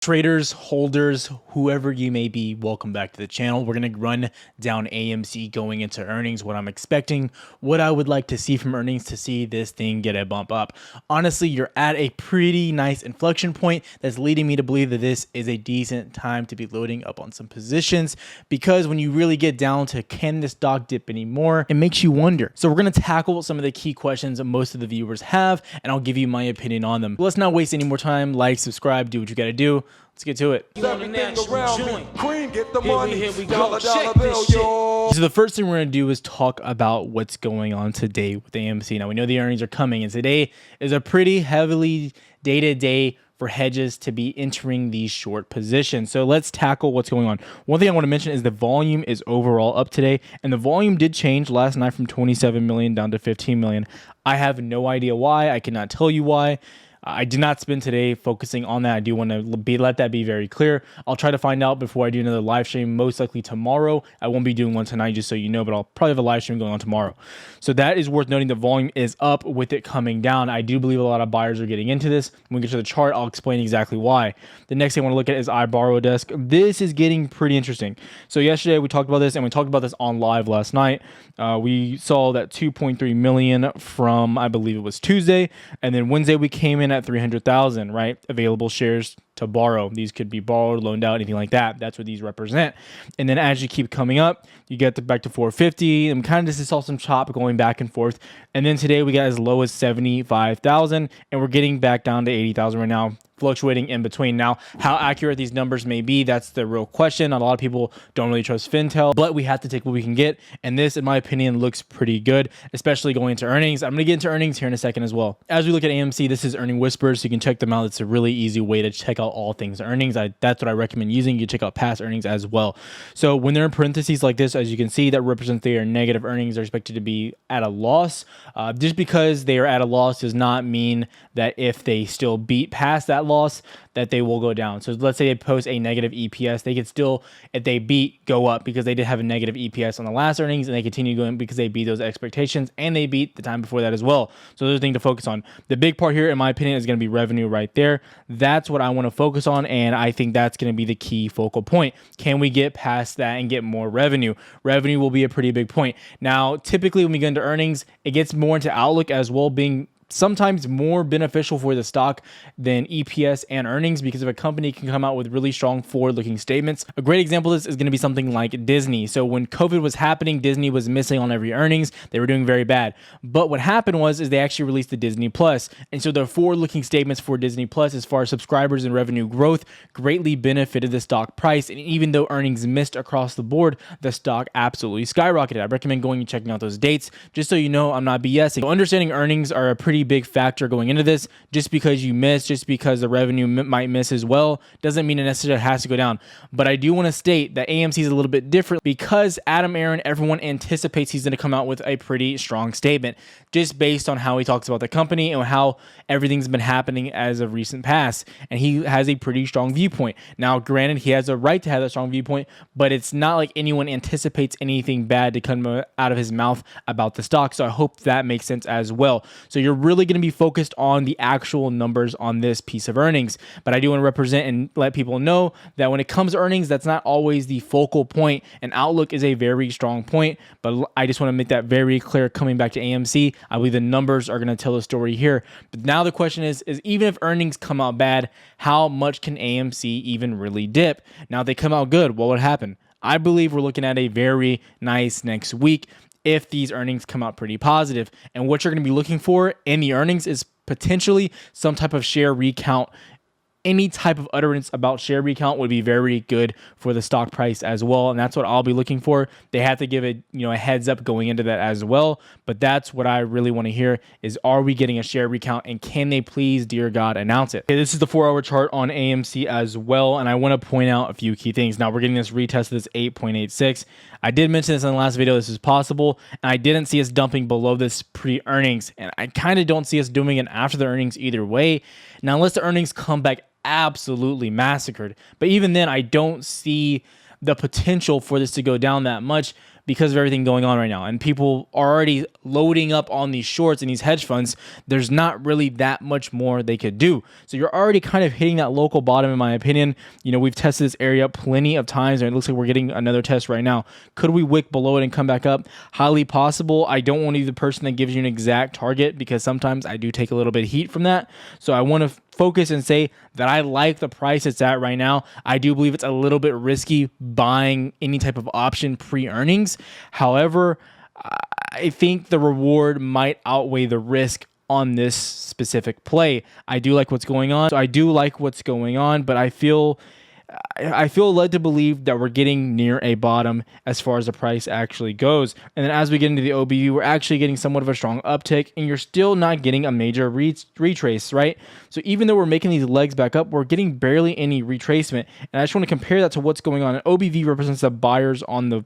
Traders, holders, whoever you may be, welcome back to the channel. We're going to run down AMC going into earnings, what I'm expecting, what I would like to see from earnings to see this thing get a bump up. Honestly, you're at a pretty nice inflection point that's leading me to believe that this is a decent time to be loading up on some positions, because when you really get down to can this stock dip anymore, it makes you wonder. So we're going to tackle some of the key questions that most of the viewers have, and I'll give you my opinion on them. But let's not waste any more time. Like, subscribe, do what you got to do. Let's get to it. So the first thing we're going to do is talk about what's going on today with AMC. Now we know the earnings are coming, and today is a pretty heavily dated day for hedges to be entering these short positions. So let's tackle what's going on. One thing I want to mention is the volume is overall up today, and the volume did change last night from 27 million down to 15 million. I have no idea why. I cannot tell you why. I did not spend today focusing on that. I do want to let that be very clear. I'll try to find out before I do another live stream, most likely tomorrow. I won't be doing one tonight, just so you know, but I'll probably have a live stream going on tomorrow. So that is worth noting. The volume is up with it coming down. I do believe a lot of buyers are getting into this. When we get to the chart, I'll explain exactly why. The next thing I want to look at is iBorrowDesk. This is getting pretty interesting. So yesterday we talked about this, and we talked about this on live last night. We saw that 2.3 million from, I believe it was Tuesday, and then Wednesday we came in at 300,000, right? Available shares to borrow. These could be borrowed, loaned out, anything like that. That's what these represent. And then as you keep coming up, you get back to 450, and kind of just saw some chop going back and forth. And then today we got as low as 75,000, and we're getting back down to 80,000 right now, fluctuating in between. Now, how accurate these numbers may be, that's the real question. A lot of people don't really trust Fintel, but we have to take what we can get. And this, in my opinion, looks pretty good, especially going into earnings. I'm going to get into earnings here in a second as well. As we look at AMC, this is Earning Whispers, so you can check them out. It's a really easy way to check out all things earnings. That's what I recommend using. You check out past earnings as well. So when they're in parentheses like this, as you can see, that represents their negative earnings are expected to be at a loss. Just because they are at a loss does not mean that if they still beat past that loss, that they will go down. So let's say they post a negative EPS, they could still, if they beat, go up, because they did have a negative EPS on the last earnings, and they continue going because they beat those expectations, and they beat the time before that as well. So there's a thing to focus on. The big part here, in my opinion, is going to be revenue right there. That's what I want to focus on, and I think that's going to be the key focal point. Can we get past that and get more revenue? Revenue will be a pretty big point. Now, typically when we get into earnings, it gets more into outlook as well, being sometimes more beneficial for the stock than EPS and earnings, because if a company can come out with really strong forward-looking statements. A great example of this is going to be something like Disney. So when COVID was happening, Disney was missing on every earnings. They were doing very bad. But what happened was they actually released the Disney Plus. And so the forward-looking statements for Disney Plus as far as subscribers and revenue growth greatly benefited the stock price. And even though earnings missed across the board, the stock absolutely skyrocketed. I recommend going and checking out those dates, just so you know I'm not BSing. So understanding earnings are a pretty big factor going into this. Just because you miss, just because the revenue might miss as well, doesn't mean it necessarily has to go down. But I do want to state that AMC is a little bit different, because Adam Aron, everyone anticipates he's going to come out with a pretty strong statement, just based on how he talks about the company and how everything's been happening as of recent past. And he has a pretty strong viewpoint. Now, granted, he has a right to have that strong viewpoint, but it's not like anyone anticipates anything bad to come out of his mouth about the stock. So I hope that makes sense as well. So you're really going to be focused on the actual numbers on this piece of earnings. But I do want to represent and let people know that when it comes to earnings, that's not always the focal point, and outlook is a very strong point. But I just want to make that very clear coming back to AMC. I believe the numbers are going to tell the story here. But now the question is even if earnings come out bad, how much can AMC even really dip? Now, if they come out good, what would happen? I believe we're looking at a very nice next week if these earnings come out pretty positive. And what you're going to be looking for in the earnings is potentially some type of share recount. Any type of utterance about share recount would be very good for the stock price as well, and that's what I'll be looking for. They have to give it, a heads up going into that as well. But that's what I really want to hear is, are we getting a share recount, and can they please, dear God, announce it? Okay, this is the 4-hour chart on AMC as well, and I want to point out a few key things. Now, we're getting this retest of this 8.86. I did mention this in the last video. This is possible, and I didn't see us dumping below this pre-earnings, and I kind of don't see us doing it after the earnings either way. Now, unless the earnings come back absolutely massacred, but even then I don't see the potential for this to go down that much, because of everything going on right now. And people are already loading up on these shorts and these hedge funds. There's not really that much more they could do. So you're already kind of hitting that local bottom, in my opinion. You know, we've tested this area plenty of times, and it looks like we're getting another test right now. Could we wick below it and come back up? Highly possible. I don't want to be the person that gives you an exact target, because sometimes I do take a little bit of heat from that. So I want to focus and say that I like the price it's at right now. I do believe it's a little bit risky buying any type of option pre-earnings. However, I think the reward might outweigh the risk on this specific play. I do like what's going on. So I do like what's going on, but I feel led to believe that we're getting near a bottom as far as the price actually goes. And then as we get into the OBV, we're actually getting somewhat of a strong uptick, and you're still not getting a major retrace, right? So even though we're making these legs back up, we're getting barely any retracement. And I just want to compare that to what's going on. And OBV represents the buyers on the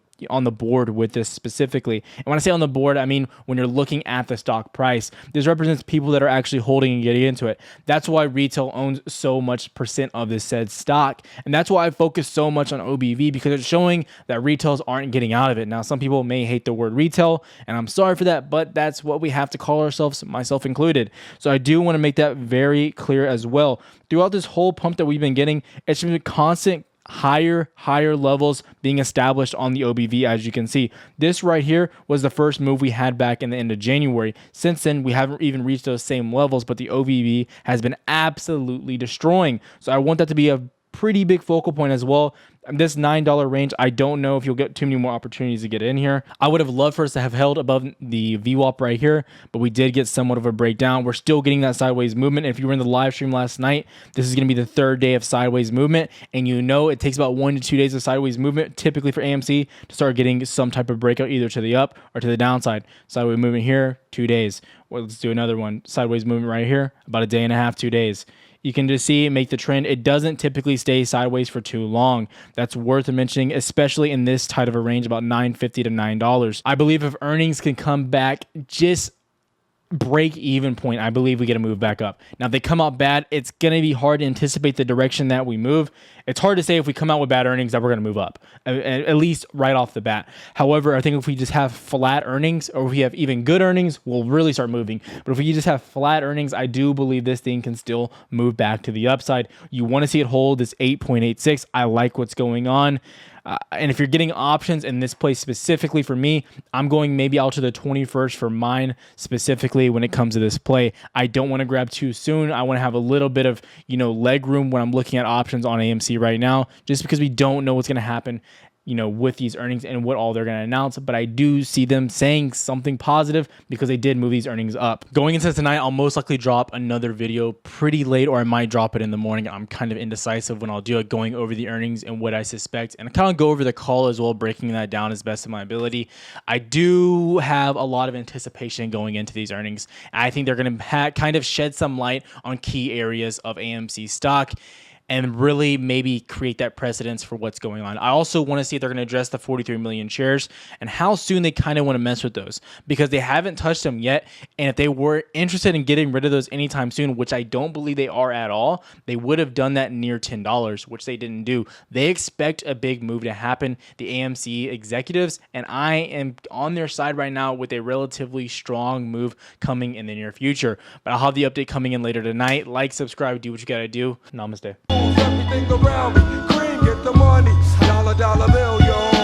board with this specifically. And when I say on the board, I mean when you're looking at the stock price. This represents people that are actually holding and getting into it. That's why retail owns so much percent of this said stock. And that's why I focus so much on OBV, because it's showing that retails aren't getting out of it. Now, some people may hate the word retail, and I'm sorry for that, but that's what we have to call ourselves, myself included. So I do want to make that very clear as well. Throughout this whole pump that we've been getting, it's been constant higher levels being established on the OBV. As you can see, this right here was the first move we had back in the end of January. Since then, we haven't even reached those same levels, but the OBV has been absolutely destroying. So I want that to be a pretty big focal point as well. This $9 range, I don't know if you'll get too many more opportunities to get in here. I would have loved for us to have held above the VWAP right here, but we did get somewhat of a breakdown. We're still getting that sideways movement. If you were in the live stream last night, this is going to be the third day of sideways movement, and you know it takes about 1 to 2 days of sideways movement typically for AMC to start getting some type of breakout either to the up or to the downside. Sideways movement here, 2 days. Well, let's do another one. Sideways movement right here, about a day and a half, 2 days. You can just see it make the trend. It doesn't typically stay sideways for too long. That's worth mentioning, especially in this tight of a range, about $9.50 to $9. I believe if earnings can come back just break even point, I believe we get a move back up. Now, if they come out bad, it's going to be hard to anticipate the direction that we move. It's hard to say if we come out with bad earnings that we're going to move up, at least right off the bat. However, I think if we just have flat earnings, or if we have even good earnings, we'll really start moving. But if we just have flat earnings, I do believe this thing can still move back to the upside. You want to see it hold this 8.86. I like what's going on. And if you're getting options in this place specifically for me, I'm going maybe out to the 21st for mine specifically when it comes to this play. I don't want to grab too soon. I want to have a little bit of, leg room when I'm looking at options on AMC right now, just because we don't know what's going to happen with these earnings and what all they're going to announce. But I do see them saying something positive because they did move these earnings up. Going into tonight, I'll most likely drop another video pretty late, or I might drop it in the morning. I'm kind of indecisive when I'll do it, going over the earnings and what I suspect, and kind of go over the call as well, breaking that down as best of my ability. I do have a lot of anticipation going into these earnings. I think they're going to kind of shed some light on key areas of AMC stock and really maybe create that precedence for what's going on. I also want to see if they're going to address the 43 million shares and how soon they kind of want to mess with those, because they haven't touched them yet. And if they were interested in getting rid of those anytime soon, which I don't believe they are at all, they would have done that near $10, which they didn't do. They expect a big move to happen, the AMC executives, and I am on their side right now with a relatively strong move coming in the near future. But I'll have the update coming in later tonight. Like, subscribe, do what you got to do. Namaste. Everything around me, cream, get the money, dollar bill.